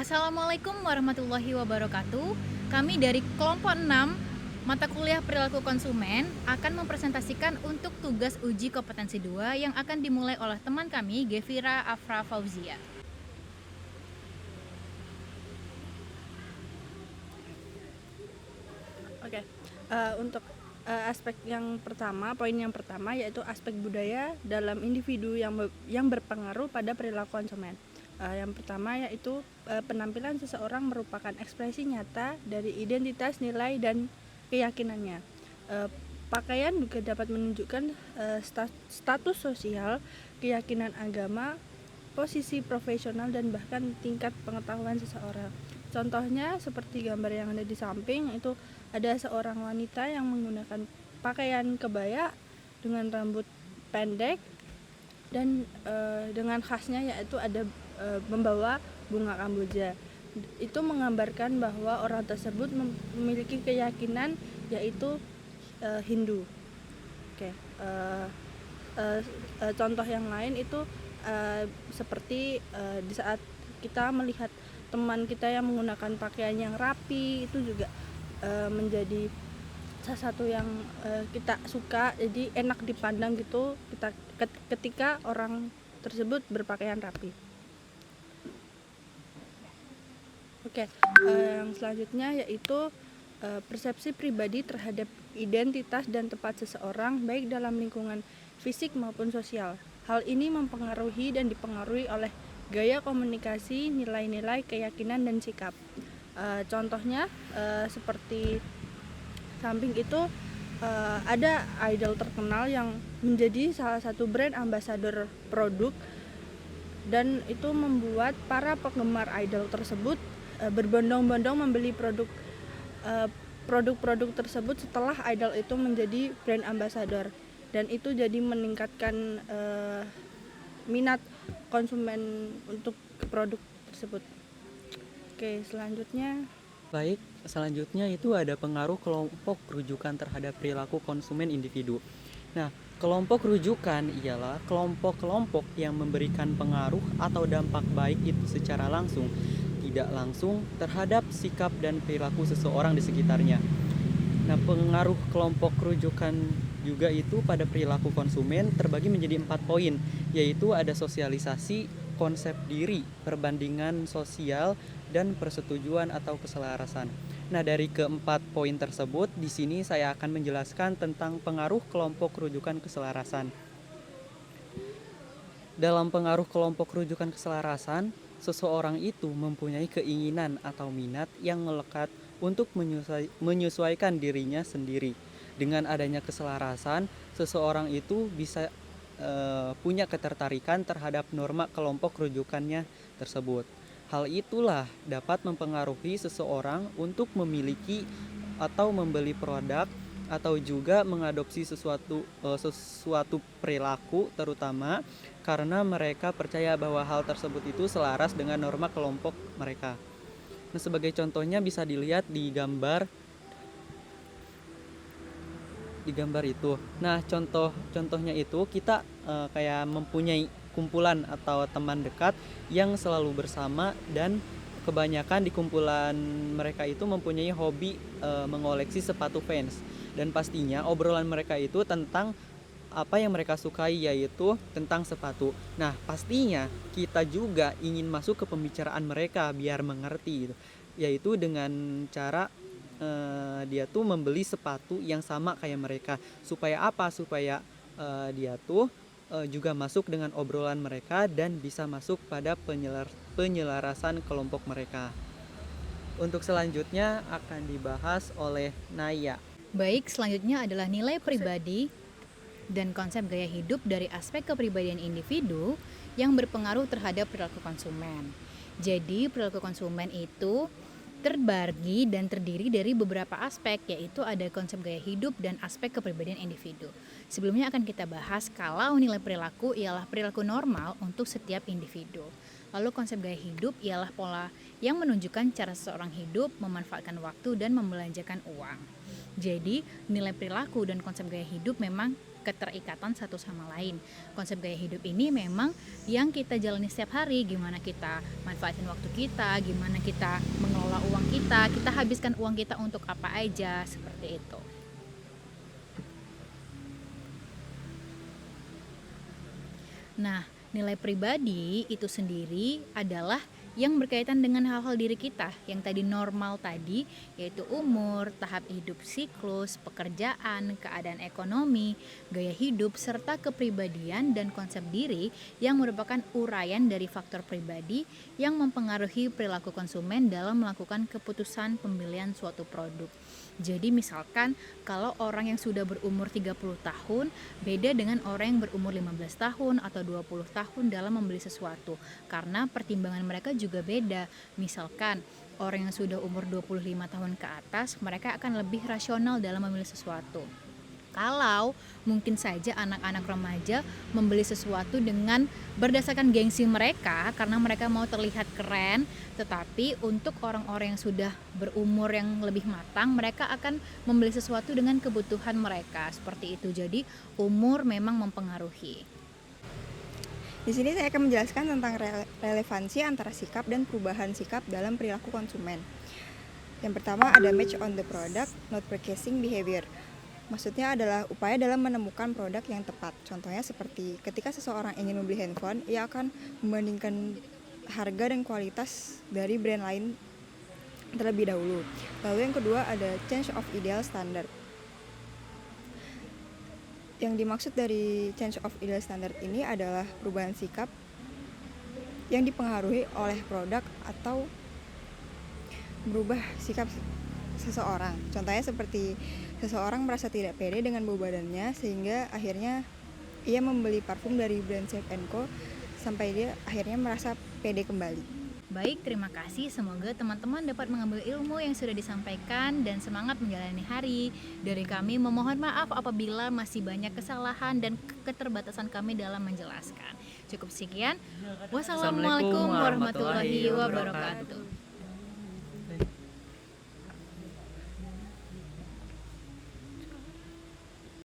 Assalamualaikum warahmatullahi wabarakatuh. Kami dari kelompok 6 mata kuliah perilaku konsumen akan mempresentasikan untuk tugas uji kompetensi 2 yang akan dimulai oleh teman kami, Gevira Afra Fauzia. Oke, untuk aspek yang pertama, poin yang pertama yaitu aspek budaya dalam individu yang berpengaruh pada perilaku konsumen. Yang pertama yaitu penampilan seseorang merupakan ekspresi nyata dari identitas, nilai, dan keyakinannya. Pakaian juga dapat menunjukkan status sosial, keyakinan agama, posisi profesional, dan bahkan tingkat pengetahuan seseorang. Contohnya seperti gambar yang ada di samping, itu ada seorang wanita yang menggunakan pakaian kebaya dengan rambut pendek dan dengan khasnya yaitu ada membawa bunga kamboja. Itu menggambarkan bahwa orang tersebut memiliki keyakinan yaitu Hindu. Oke, contoh yang lain itu seperti di saat kita melihat teman kita yang menggunakan pakaian yang rapi, itu juga menjadi salah satu yang kita suka, jadi enak dipandang gitu ketika orang tersebut berpakaian rapi. Oke, yang selanjutnya yaitu persepsi pribadi terhadap identitas dan tempat seseorang baik dalam lingkungan fisik maupun sosial. Hal ini mempengaruhi dan dipengaruhi oleh gaya komunikasi, nilai-nilai, keyakinan, dan sikap. Contohnya seperti samping itu ada idol terkenal yang menjadi salah satu brand ambassador produk, dan itu membuat para penggemar idol tersebut berbondong-bondong membeli produk-produk tersebut setelah idol itu menjadi brand ambassador, dan itu jadi meningkatkan minat konsumen untuk produk tersebut. Oke, selanjutnya Selanjutnya itu ada pengaruh kelompok rujukan terhadap perilaku konsumen individu. Nah, kelompok rujukan ialah kelompok-kelompok yang memberikan pengaruh atau dampak baik itu secara langsung, tidak langsung terhadap sikap dan perilaku seseorang di sekitarnya. Nah, pengaruh kelompok rujukan juga itu pada perilaku konsumen terbagi menjadi 4 poin, yaitu ada sosialisasi, konsep diri, perbandingan sosial, dan persetujuan atau keselarasan. Nah, dari keempat poin tersebut, di sini saya akan menjelaskan tentang pengaruh kelompok rujukan keselarasan. Dalam pengaruh kelompok rujukan keselarasan, seseorang itu mempunyai keinginan atau minat yang melekat untuk menyesuaikan dirinya sendiri. Dengan adanya keselarasan, seseorang itu bisa punya ketertarikan terhadap norma kelompok rujukannya tersebut. Hal itulah dapat mempengaruhi seseorang untuk memiliki atau membeli produk atau juga mengadopsi sesuatu perilaku, terutama karena mereka percaya bahwa hal tersebut itu selaras dengan norma kelompok mereka. Nah, sebagai contohnya bisa dilihat di gambar itu. Nah, contohnya itu kita kayak mempunyai kumpulan atau teman dekat yang selalu bersama, dan kebanyakan di kumpulan mereka itu mempunyai hobi mengoleksi sepatu Vans, dan pastinya obrolan mereka itu tentang apa yang mereka sukai, yaitu tentang sepatu. Nah, pastinya kita juga ingin masuk ke pembicaraan mereka biar mengerti gitu. Yaitu dengan cara dia tuh membeli sepatu yang sama kayak mereka. Supaya apa? Supaya dia tuh juga masuk dengan obrolan mereka dan bisa masuk pada penyelarasan kelompok mereka. Untuk selanjutnya akan dibahas oleh Naya. Baik, selanjutnya adalah nilai pribadi dan konsep gaya hidup dari aspek kepribadian individu yang berpengaruh terhadap perilaku konsumen. Jadi, perilaku konsumen itu terbagi dan terdiri dari beberapa aspek, yaitu ada konsep gaya hidup dan aspek kepribadian individu. Sebelumnya akan kita bahas kalau nilai perilaku ialah perilaku normal untuk setiap individu. Lalu konsep gaya hidup ialah pola yang menunjukkan cara seseorang hidup, memanfaatkan waktu, dan membelanjakan uang. Jadi, nilai perilaku dan konsep gaya hidup memang keterikatan satu sama lain. Konsep gaya hidup ini memang yang kita jalani setiap hari, gimana kita manfaatin waktu kita, gimana kita mengelola uang kita habiskan uang kita untuk apa aja, seperti itu. Nah, nilai pribadi itu sendiri adalah yang berkaitan dengan hal-hal diri kita yang tadi normal tadi, yaitu umur, tahap hidup siklus, pekerjaan, keadaan ekonomi, gaya hidup, serta kepribadian dan konsep diri yang merupakan uraian dari faktor pribadi yang mempengaruhi perilaku konsumen dalam melakukan keputusan pembelian suatu produk. Jadi misalkan kalau orang yang sudah berumur 30 tahun beda dengan orang yang berumur 15 tahun atau 20 tahun dalam membeli sesuatu, karena pertimbangan mereka juga beda. Misalkan orang yang sudah umur 25 tahun ke atas, mereka akan lebih rasional dalam memilih sesuatu. Kalau mungkin saja anak-anak remaja membeli sesuatu dengan berdasarkan gengsi mereka karena mereka mau terlihat keren, tetapi untuk orang-orang yang sudah berumur yang lebih matang, mereka akan membeli sesuatu dengan kebutuhan mereka, seperti itu. Jadi umur memang mempengaruhi. Di sini saya akan menjelaskan tentang relevansi antara sikap dan perubahan sikap dalam perilaku konsumen. Yang pertama ada match on the product, not purchasing behavior. Maksudnya adalah upaya dalam menemukan produk yang tepat. Contohnya seperti ketika seseorang ingin membeli handphone, ia akan membandingkan harga dan kualitas dari brand lain terlebih dahulu. Lalu yang kedua ada change of ideal standard. Yang dimaksud dari change of ideal standard ini adalah perubahan sikap yang dipengaruhi oleh produk atau berubah sikap seseorang. Contohnya seperti seseorang merasa tidak pede dengan bau badannya sehingga akhirnya ia membeli parfum dari brand Safe & Co sampai dia akhirnya merasa pede kembali. Baik, terima kasih. Semoga teman-teman dapat mengambil ilmu yang sudah disampaikan dan semangat menjalani hari. Dari kami memohon maaf apabila masih banyak kesalahan dan keterbatasan kami dalam menjelaskan. Cukup sekian. Wassalamualaikum warahmatullahi wabarakatuh.